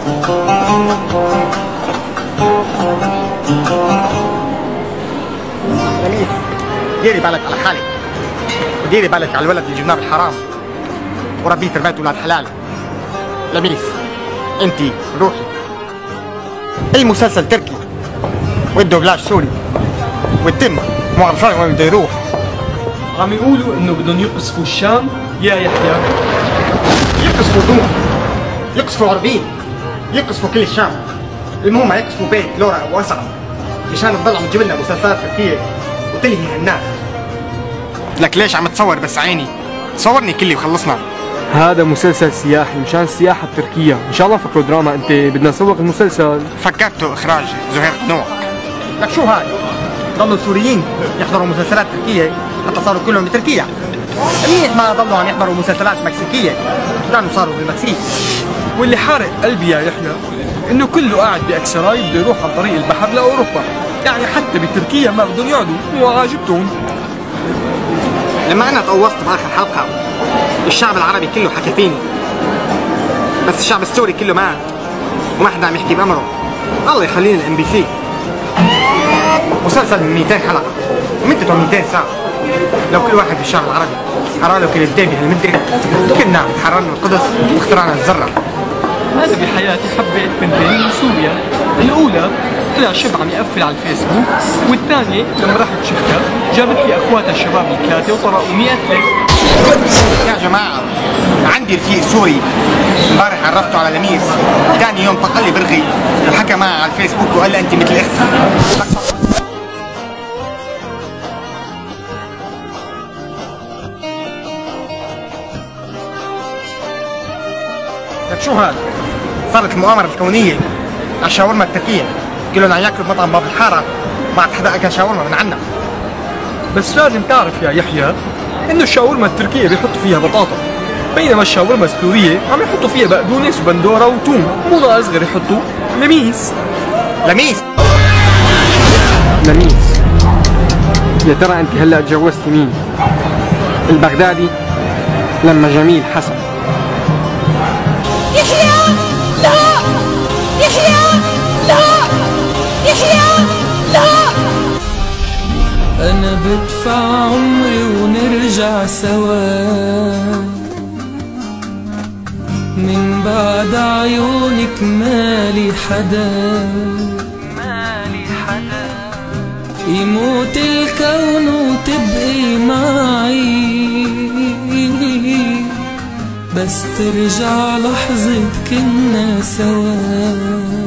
لميس، ديري بالك على حالك، وديري بالك على الولد اللي جبناه بالحرام وربيه تربيته ولاد حلال. لميس انت روحي اي مسلسل تركي وده بلاش سوري والتم ما عرفان وين بده يروح. عم يقولوا انه بدهم يقصفوا الشام يا يحيى. يقصفوا دون، يقصفوا عربين، يقصفوا كل الشام، المهم يقصفوا بيت لورا واسعة مشان تضل عم تجيب لنا مسلسلات تركية وتلهي هالناس. لك ليش عم تصور بس عيني؟ صورني كلي وخلصنا. هذا مسلسل سياحي مشان السياحة التركية، ان شاء الله فكروا دراما. انت بدنا نسوق المسلسل. فكرته اخراج زهير قنوع. لك شو هاي؟ ضلوا السوريين يحضروا مسلسلات تركية حتى صاروا كلهم بتركيا. منيح ما ضلوا عم يحضروا مسلسلات مكسيكية كانوا صاروا بالمكسيك. واللي حارق قلبي يا يحيى انه كله قاعد باكسراي بده يروح عن طريق البحر لاوروبا، يعني حتى بتركيا ما بدهم يقعدوا مو عاجبتهم. لما انا تقوصت باخر حلقة الشعب العربي كله حكى فيني، بس الشعب السوري كله مات وما حدا عم يحكي بأمره. الله يخلينا الام بي سي. مسلسل من 200 حلقة ومدته 200 ساعة. لو كل واحد بالشعب العربي قرا له كلمتين بهالمدة كنا تحررنا القدس واخترعنا الذرة. أنا بحياتي حبيت بنتين من سوريا، الأولى طلع شاب عم يقفل على الفيسبوك، والثانية لما رحت شفتها جابت لي أخواتها الشباب الثلاثة وطرقوا 100 لك. يا جماعة عندي رفيق سوري امبارح عرفته على لميس، ثاني يوم طق لي برغي وحكى معي على الفيسبوك وقال لي أنت مثل أختي. لك شو هذا؟ صارت المؤامرة الكونية على الشاورما التركية، قالوا لنا ياكلوا بمطعم باب الحارة ما عاد حدا أكل شاورما من عنا. بس لازم تعرف يا يحيى إنه الشاورما التركية بيحطوا فيها بطاطا، بينما الشاورما السورية عم يحطوا فيها بقدونس وبندورة وتوم، مو ناقص غير يحطوا لميس. لميس لميس، يا ترى أنت هلا تجوزتي مين؟ البغدادي لما جميل حسن؟ يحيى لا، يحيى لا، يحيى لا. أنا بدفع عمري ونرجع سوا، من بعد عيونك مالي حدا، يموت الكون وتبقي معي، بس ترجع لحظة كنا سوا.